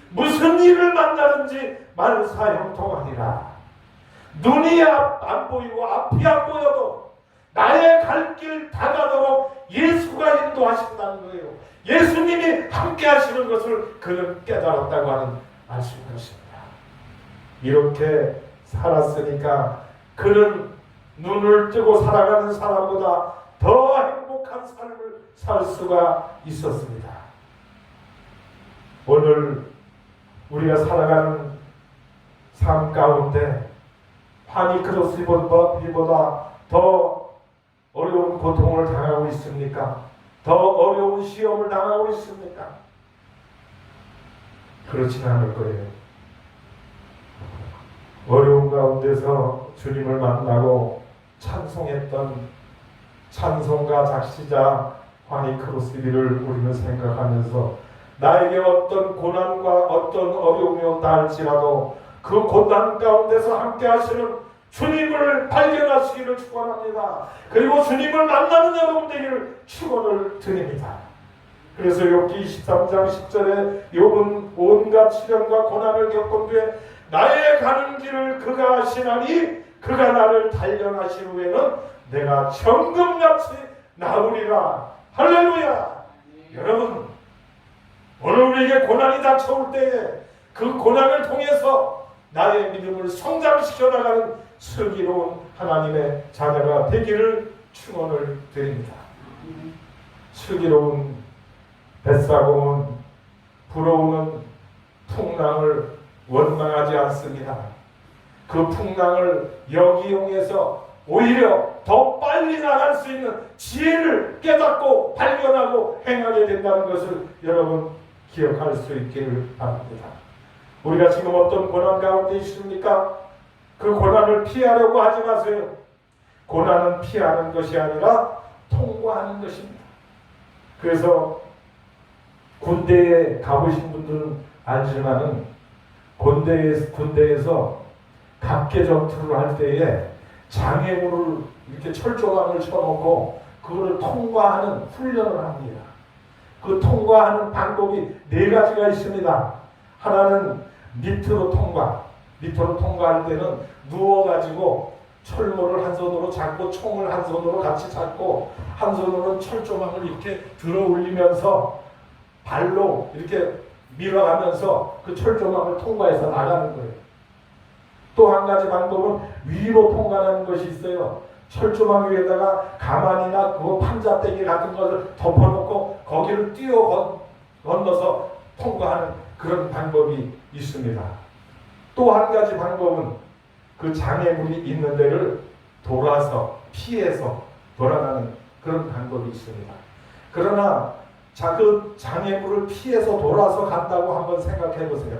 무슨 일을 만나든지 만사 형통하리라 눈이 안 보이고 앞이 안 보여도 나의 갈 길 다가도록 예수가 인도하신다는 거예요. 예수님이 함께 하시는 것을 그는 깨달았다고 하는 아쉬운 것입니다. 이렇게 살았으니까 그는 눈을 뜨고 살아가는 사람보다 더 행복한 삶을 살 수가 있었습니다. 오늘 우리가 살아가는 삶 가운데 환희 크로스보다 더 어려운 고통을 당하고 있습니까? 더 어려운 시험을 당하고 있습니까? 그렇지는 않을 거예요. 어려운 가운데서 주님을 만나고 찬송했던 찬송가 작시자 환희 크로스비를 우리는 생각하면서 나에게 어떤 고난과 어떤 어려움이 온다 할지라도 그 고난 가운데서 함께 하시는 주님을 발견하시기를 축원합니다. 그리고 주님을 만나는 여러분 되기를 축원을 드립니다. 그래서 욥기 23장 10절에 욥은 온갖 시련과 고난을 겪은 뒤에 나의 가는 길을 그가 하시나니 그가 나를 단련하신 후에는 내가 정금같이 나으리라. 할렐루야. 여러분 오늘 우리에게 고난이 닥쳐올 때에 그 고난을 통해서 나의 믿음을 성장시켜 나가는 슬기로운 하나님의 자녀가 되기를 축원을 드립니다. 슬기로운 뱃사공은 불어오는 풍랑을 원망하지 않습니다. 그 풍랑을 역이용해서 오히려 더 빨리 나갈 수 있는 지혜를 깨닫고 발견하고 행하게 된다는 것을 여러분 기억할 수 있기를 바랍니다. 우리가 지금 어떤 고난 가운데 있습니까? 그 고난을 피하려고 하지 마세요. 고난은 피하는 것이 아니라 통과하는 것입니다. 그래서 군대에 가보신 분들은 알지만은 군대에서 각계 전투를 할 때에 장애물을 이렇게 철조망을 쳐놓고 그거를 통과하는 훈련을 합니다. 그 통과하는 방법이 4가지가 있습니다. 하나는 밑으로 통과. 밑으로 통과할 때는 누워가지고 철모를 한 손으로 잡고 총을 한 손으로 같이 잡고 한 손으로는 철조망을 이렇게 들어 올리면서 발로 이렇게 밀어가면서 그 철조망을 통과해서 나가는 거예요. 또 한 가지 방법은 위로 통과하는 것이 있어요. 철조망 위에다가 가만이나 그 판자떼기 같은 것을 덮어놓고 거기를 뛰어 건너서 통과하는 그런 방법이 있습니다. 또 한 가지 방법은 그 장애물이 있는 데를 돌아서 피해서 돌아가는 그런 방법이 있습니다. 그러나 그 장애물을 피해서 돌아서 간다고 한번 생각해 보세요.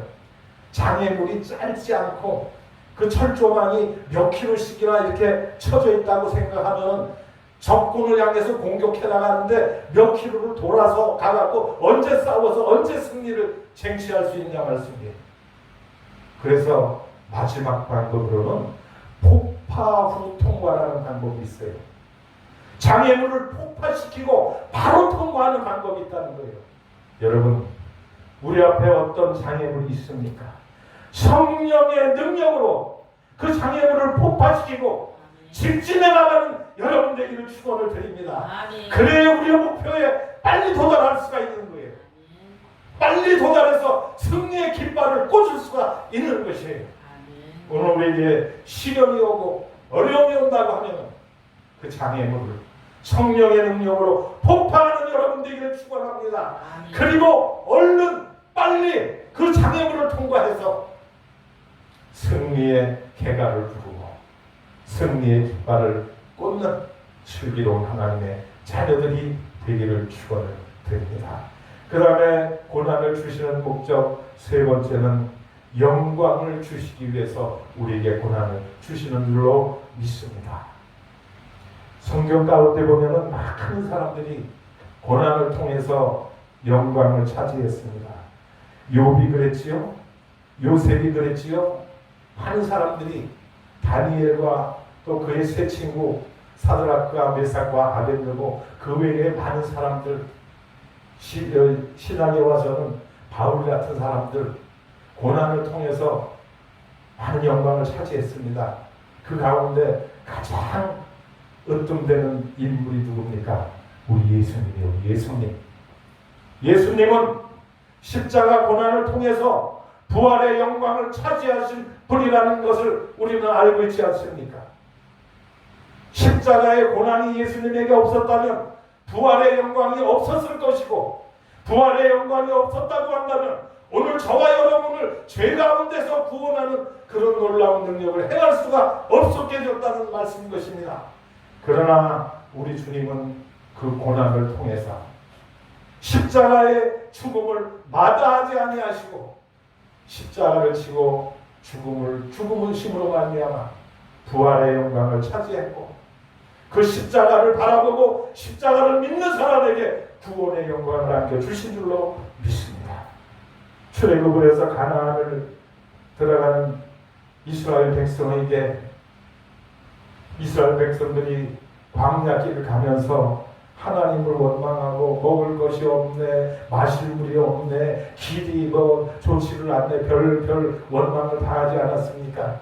장애물이 짧지 않고 그 철조망이 몇 킬로씩이나 이렇게 쳐져 있다고 생각하면 적군을 향해서 공격해 나가는데 몇 킬로를 돌아서 가갖고 언제 싸워서 언제 승리를 쟁취할 수 있냐 말씀이에요. 그래서 마지막 방법으로는 폭파 후 통과라는 방법이 있어요. 장애물을 폭파시키고 바로 통과하는 방법이 있다는 거예요. 여러분, 우리 앞에 어떤 장애물이 있습니까? 성령의 능력으로 그 장애물을 폭파시키고 직진해 나가는 여러분 되기를 축원을 드립니다. 그래야 우리의 목표에 빨리 도달할 수가 있는 거예요. 빨리 도달해서 승리의 깃발을 꽂을 수가 있는 것이에요. 오늘 우리에게 시련이 오고 어려움이 온다고 하면 그 장애물을 성령의 능력으로 폭파하는 여러분 되기를 축원합니다. 그리고 얼른 빨리 그 장애물을 통과해서 승리의 개가를 부르고 승리의 깃발을 꽂는 슬기로운 하나님의 자녀들이 되기를 축원을 드립니다. 그 다음에 고난을 주시는 목적 세 번째는 영광을 주시기 위해서 우리에게 고난을 주시는 줄로 믿습니다. 성경 가운데 보면은 많은 사람들이 고난을 통해서 영광을 차지했습니다. 욥이 그랬지요. 요셉이 그랬지요. 많은 사람들이 다니엘과 또 그의 세 친구 사드락과 메삭과 아벳느고 그 외에 많은 사람들 신앙에 와서는 바울 같은 사람들 고난을 통해서 많은 영광을 차지했습니다. 그 가운데 가장 으뜸되는 인물이 누굽니까? 우리 예수님이요. 예수님. 예수님은 십자가 고난을 통해서 부활의 영광을 차지하신 분이라는 것을 우리는 알고 있지 않습니까? 십자가의 고난이 예수님에게 없었다면 부활의 영광이 없었을 것이고, 부활의 영광이 없었다고 한다면 오늘 저와 여러분을 죄 가운데서 구원하는 그런 놀라운 능력을 행할 수가 없었게 되었다는 말씀인 것입니다. 그러나 우리 주님은 그 고난을 통해서 십자가의 죽음을 마다하지 아니하시고 십자가를 치고 죽음은 힘으로 말미암아 부활의 영광을 차지했고, 그 십자가를 바라보고 십자가를 믿는 사람에게 구원의 영광을 안겨주신 줄로 믿습니다. 출애굽을 해서 가나안을 들어가는 이스라엘 백성에게 이스라엘 백성들이 광야길을 가면서 하나님을 원망하고 먹을 것이 없네, 마실 물이 없네, 길이 좋지를 않네, 별 원망을 다 하지 않았습니까?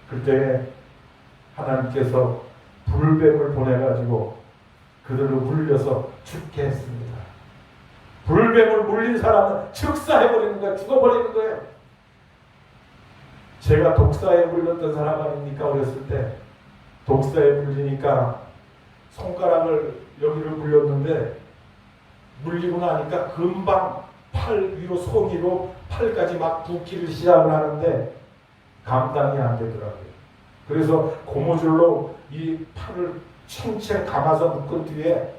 그때 하나님께서 불뱀을 보내가지고 그들을 물려서 죽게 했습니다. 불뱀을 물린 사람은 즉사해버리는 거예요. 죽어버리는 거예요. 제가 독사에 물렸던 사람 아닙니까? 어렸을 때 독사에 물리니까 손가락을 여기를 물렸는데 물리고 나니까 금방 팔 위로 손 위로 팔까지 막 붓기를 시작을 하는데 감당이 안 되더라고요. 그래서 고무줄로 이 팔을 챙챙 감아서 묶은 뒤에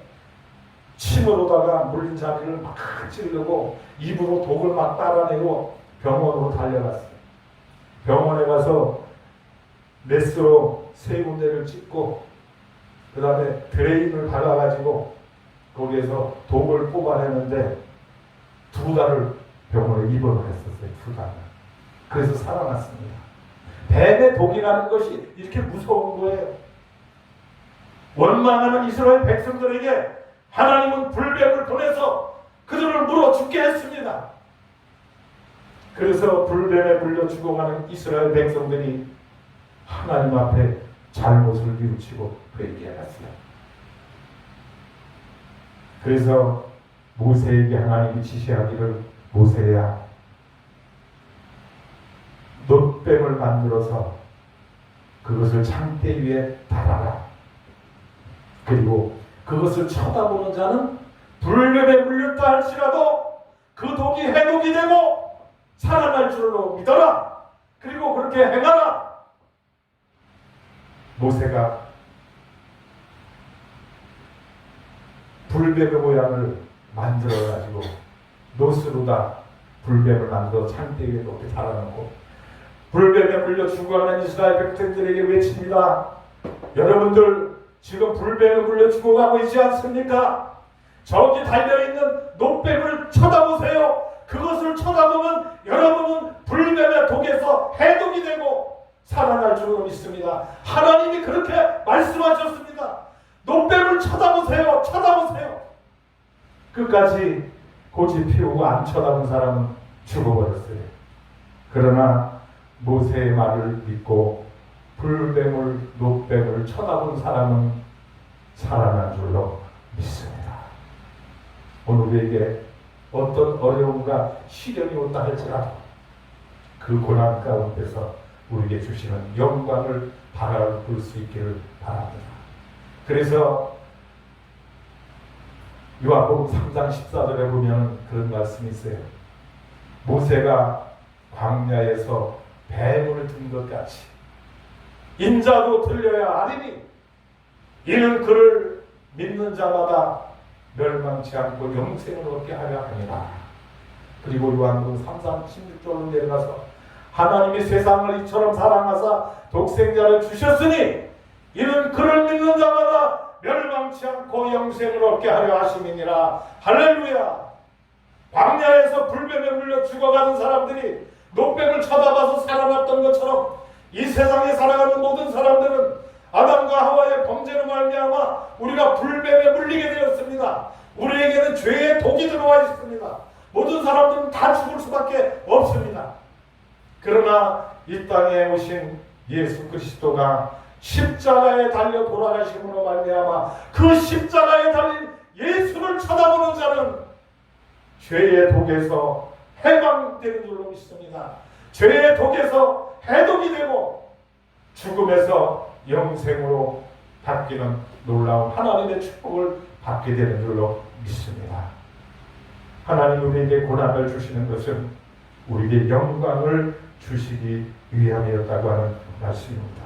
침으로다가 물린 자리를 막 찌르고 입으로 독을 막 빨아내고 병원으로 달려갔어요. 병원에 가서 메스로 3군데를 찍고 그 다음에 드레인을 박아가지고 거기에서 독을 뽑아내는데 2달을 병원에 입원을 했었어요. 2달. 그래서 살아났습니다. 뱀의 독이라는 것이 이렇게 무서운 거예요. 원망하는 이스라엘 백성들에게 하나님은 불뱀을 보내서 그들을 물어 죽게 했습니다. 그래서 불뱀에 물려 죽어가는 이스라엘 백성들이 하나님 앞에 잘못을 뉘우치고 회개했어요. 그래서 모세에게 하나님이 지시하기를, 모세야, 놋뱀을 불뱀을 만들어서 그것을 창대 위에 달아라. 그리고 그것을 쳐다보는 자는 불뱀에 물렸다 할지라도 그 독이 해독이 되고 살아날 줄로 믿어라. 그리고 그렇게 행하라. 모세가 불뱀의 모양을 만들어가지고 노스로다 불뱀을 만들어 창대 위에 높이 달아놓고 불뱀에 물려 죽어가는 이스라엘 백성들에게 외칩니다. 여러분들 지금 불뱀에 물려 죽어가고 있지 않습니까? 저기 달려있는 노뱀을 쳐다보세요. 그것을 쳐다보면 여러분은 불뱀의 독에서 해독이 되고 살아날 줄로 믿습니다. 하나님이 그렇게 말씀하셨습니다. 노뱀을 쳐다보세요. 쳐다보세요. 끝까지 고집 피우고 안 쳐다본 사람은 죽어버렸어요. 그러나 모세의 말을 믿고 불뱀을 노뱀을 쳐다본 사람은 살아난 줄로 믿습니다. 오늘 우리에게 어떤 어려움과 시련이 온다 할지라도 그 고난 가운데서 우리에게 주시는 영광을 바라볼 수 있기를 바랍니다. 그래서 요한복음 3장 14절에 보면 그런 말씀이 있어요. 모세가 광야에서 뱀을 든 것 같이 인자도 들려야 하리니 이는 그를 믿는 자마다 멸망치 않고 영생을 얻게 하려 하니라. 그리고 요한복음 3장 16절로 내려가서 하나님이 세상을 이처럼 사랑하사 독생자를 주셨으니 이는 그를 믿는 자마다 멸망치 않고 영생을 얻게 하려 하심이니라. 할렐루야. 광야에서 불뱀에 물려 죽어가는 사람들이 노뱀을 쳐다봐서 살아났던 것처럼 이 세상에 살아가는 모든 사람들은 아담과 하와의 범죄로 말미암아 우리가 불뱀에 물리게 되었습니다. 우리에게는 죄의 독이 들어와 있습니다. 모든 사람들은 다 죽을 수밖에 없습니다. 그러나 이 땅에 오신 예수 그리스도가 십자가에 달려 돌아가심으로 말미암아 그 십자가에 달린 예수를 쳐다보는 자는 죄의 독에서 해방되는 줄로 믿습니다. 죄의 독에서 해독이 되고 죽음에서 영생으로 바뀌는 놀라운 하나님의 축복을 받게 되는 줄로 믿습니다. 하나님 우리에게 고난을 주시는 것은 우리에게 영광을 주시기 위함이었다고 하는 말씀입니다.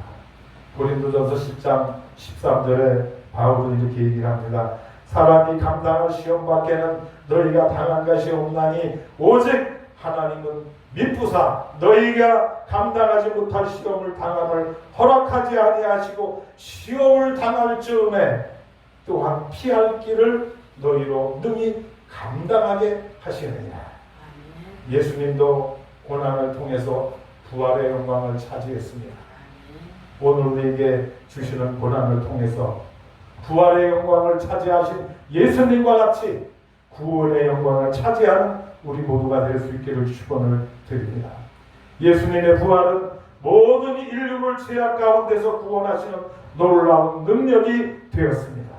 고린도전서 10장 13절에 바울은 이렇게 얘기를 합니다. 사람이 감당할 시험 밖에는 너희가 당한 것이 없나니 오직 하나님은 미쁘사 너희가 감당하지 못할 시험을 당함을 허락하지 아니하시고 시험을 당할 즈음에 또한 피할 길을 너희로 능히 감당하게 하시느니라. 예수님도 고난을 통해서 부활의 영광을 차지했습니다. 오늘 우리에게 주시는 고난을 통해서 부활의 영광을 차지하신 예수님과 같이 구원의 영광을 차지하는 우리 모두가 될 수 있기를 축원을 드립니다. 예수님의 부활은 모든 인류를 죄악 가운데서 구원하시는 놀라운 능력이 되었습니다.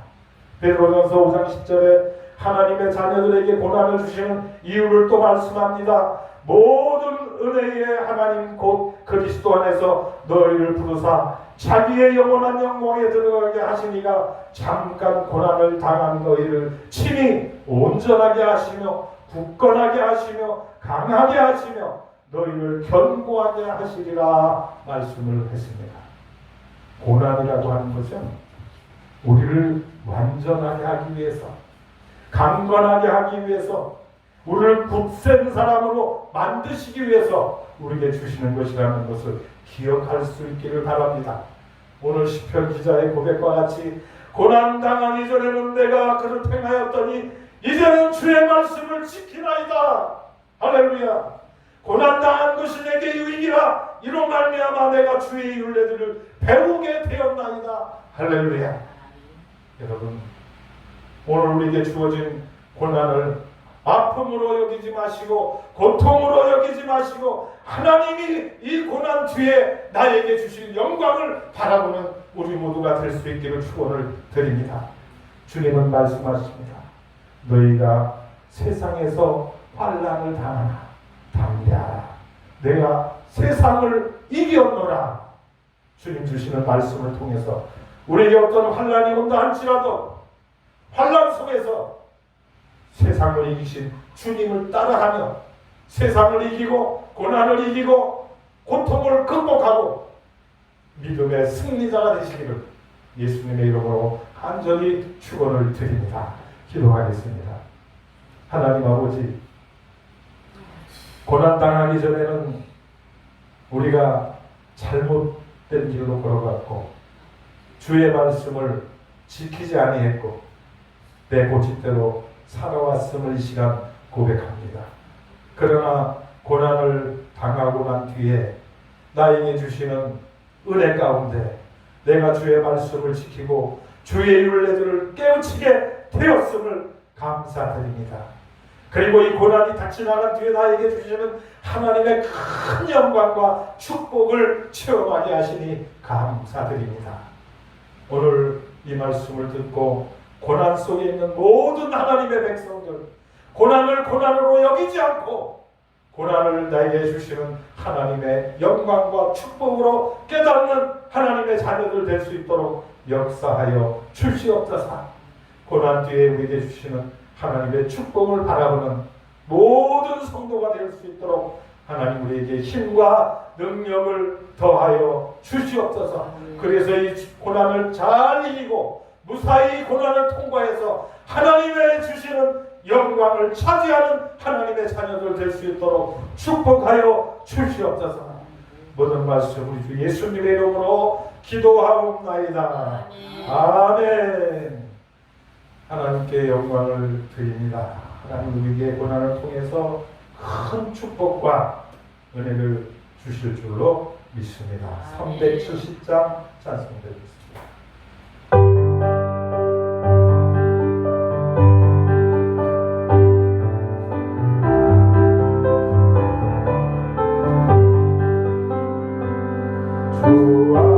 베드로전서 5장 10절에 하나님의 자녀들에게 고난을 주시는 이유를 또 말씀합니다. 모든 은혜의 하나님 곧 그리스도 안에서 너희를 부르사 자기의 영원한 영광에 들어가게 하시니가 잠깐 고난을 당한 너희를 친히 온전하게 하시며 굳건하게 하시며 강하게 하시며 너희를 견고하게 하시리라 말씀을 했습니다. 고난이라고 하는 것은 우리를 완전하게 하기 위해서 강건하게 하기 위해서 우리를 굳센 사람으로 만드시기 위해서 우리에게 주시는 것이라는 것을 기억할 수 있기를 바랍니다. 오늘 시편 기자의 고백과 같이 고난당한 이전에는 내가 그를 행하였더니 이제는 주의 말씀을 지키나이다. 할렐루야. 고난당한 것이 내게 유익이라 이로 말미암아 내가 주의 율례들을 배우게 되었나이다. 할렐루야. 여러분 오늘 우리에게 주어진 고난을 아픔으로 여기지 마시고 고통으로 여기지 마시고 하나님이 이 고난 뒤에 나에게 주실 영광을 바라보는 우리 모두가 될 수 있기를 축원을 드립니다. 주님은 말씀하십니다. 너희가 세상에서 환난을 당하나 담대하라. 내가 세상을 이겼노라. 주님 주시는 말씀을 통해서 우리에게 어떤 환난이 온다 할지라도 환난 속에서 세상을 이기신 주님을 따라하며 세상을 이기고 고난을 이기고 고통을 극복하고 믿음의 승리자가 되시기를 예수님의 이름으로 간절히 축원을 드립니다. 기도하겠습니다. 하나님 아버지, 고난당하기 전에는 우리가 잘못된 길로 걸어갔고 주의 말씀을 지키지 아니했고 내 고집대로 살아왔음을 이 시간 고백합니다. 그러나 고난을 당하고 난 뒤에 나에게 주시는 은혜 가운데 내가 주의 말씀을 지키고 주의 율례들을 깨우치게 되었음을 감사드립니다. 그리고 이 고난이 다 지나간 뒤에 나에게 주시는 하나님의 큰 영광과 축복을 체험하게 하시니 감사드립니다. 오늘 이 말씀을 듣고 고난 속에 있는 모든 하나님의 백성들, 고난을 고난으로 여기지 않고 고난을 나에게 주시는 하나님의 영광과 축복으로 깨닫는 하나님의 자녀들 될 수 있도록 역사하여 주시옵소서. 고난 뒤에 우리에게 주시는 하나님의 축복을 바라보는 모든 성도가 될 수 있도록 하나님 우리에게 힘과 능력을 더하여 주시옵소서. 그래서 이 고난을 잘 이기고 무사히 고난을 통과해서 하나님의 주시는 영광을 차지하는 하나님의 자녀들 될 수 있도록 축복하여 주시옵소서. 모든 말씀 우리 주 예수님의 이름으로 기도하옵나이다. 아멘. 하나님께 영광을 드립니다. 하나님 우리에게 고난을 통해서 큰 축복과 은혜를 주실 줄로 믿습니다. 370장 찬송드리겠습니다. 주와